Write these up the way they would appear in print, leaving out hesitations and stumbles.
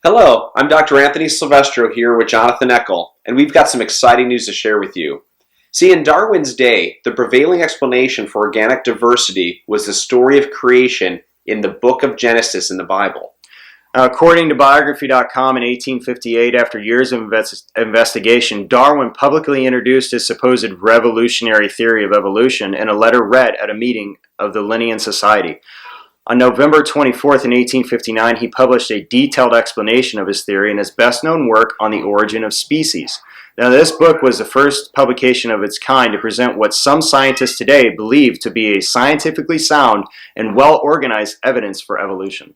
Hello, I'm Dr. Anthony Silvestro here with Jonathan Eckel, and we've got some exciting news to share with you. See, in Darwin's day, the prevailing explanation for organic diversity was the story of creation in the book of Genesis in the Bible. According to biography.com, in 1858, after years of investigation, Darwin publicly introduced his supposed revolutionary theory of evolution in a letter read at a meeting of the Linnean Society. On November 24th, in 1859, he published a detailed explanation of his theory in his best-known work on the origin of species. Now, this book was the first publication of its kind to present what some scientists today believe to be a scientifically sound and well-organized evidence for evolution.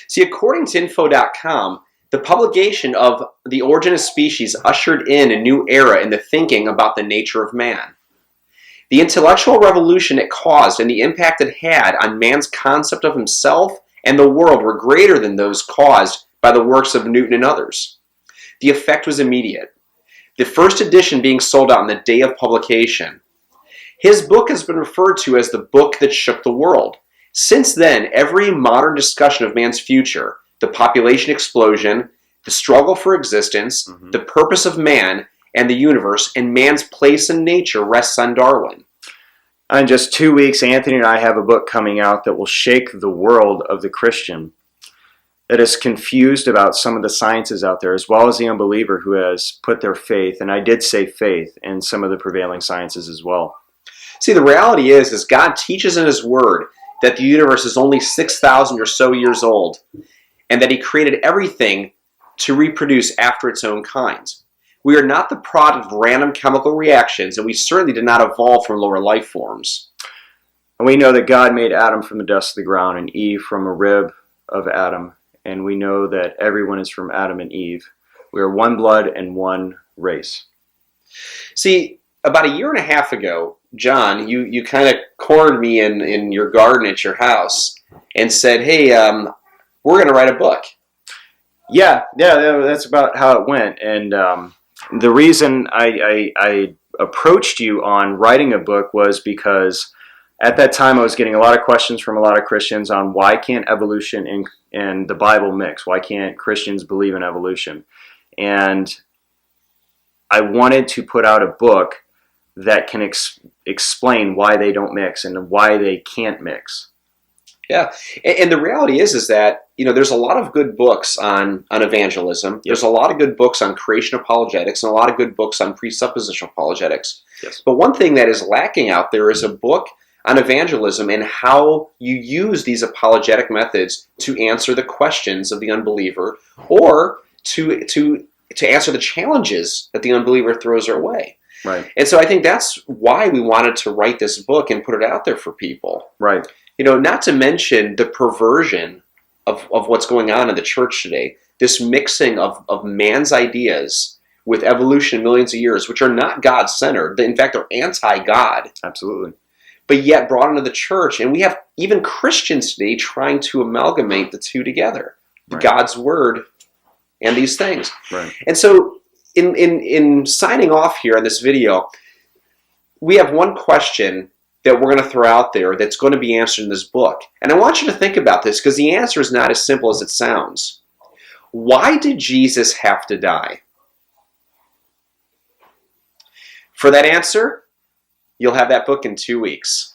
See, according to info.com, the publication of The Origin of Species ushered in a new era in the thinking about the nature of man. The intellectual revolution it caused and the impact it had on man's concept of himself and the world were greater than those caused by the works of Newton and others. The effect was immediate, the first edition being sold out on the day of publication. His book has been referred to as the book that shook the world. Since then, every modern discussion of man's future, the population explosion, the struggle for existence, the purpose of man and the universe, and man's place in nature rests on Darwin. In just 2 weeks, Anthony and I have a book coming out that will shake the world of the Christian, that is confused about some of the sciences out there, as well as the unbeliever who has put their faith, and I did say faith, in some of the prevailing sciences as well. See, the reality is God teaches in His Word that the universe is only 6,000 or so years old, and that He created everything to reproduce after its own kind. We are not the product of random chemical reactions, and we certainly did not evolve from lower life forms. And we know that God made Adam from the dust of the ground and Eve from a rib of Adam, and we know that everyone is from Adam and Eve. We are one blood and one race. See, about a year and a half ago, John, you kind of cornered me in your garden at your house and said, hey, we're going to write a book. Yeah, that's about how it went. And the reason I approached you on writing a book was because at that time I was getting a lot of questions from a lot of Christians on why can't evolution and the Bible mix? Why can't Christians believe in evolution? And I wanted to put out a book that can explain why they don't mix and why they can't mix. Yeah, and the reality is that, there's a lot of good books on evangelism. Yep. There's a lot of good books on creation apologetics and a lot of good books on presuppositional apologetics. Yes. But one thing that is lacking out there is a book on evangelism and how you use these apologetic methods to answer the questions of the unbeliever or to answer the challenges that the unbeliever throws our way. Right. And so I think that's why we wanted to write this book and put it out there for people. Right. Not to mention the perversion of what's going on in the church today, this mixing of man's ideas with evolution millions of years, which are not God-centered. In fact, they're anti-God. Absolutely. But yet brought into the church. And we have even Christians today trying to amalgamate the two together, right. God's Word and these things. Right. And so in signing off here on this video, we have one question that we're going to throw out there that's going to be answered in this book. And I want you to think about this because the answer is not as simple as it sounds. Why did Jesus have to die? For that answer, you'll have that book in 2 weeks.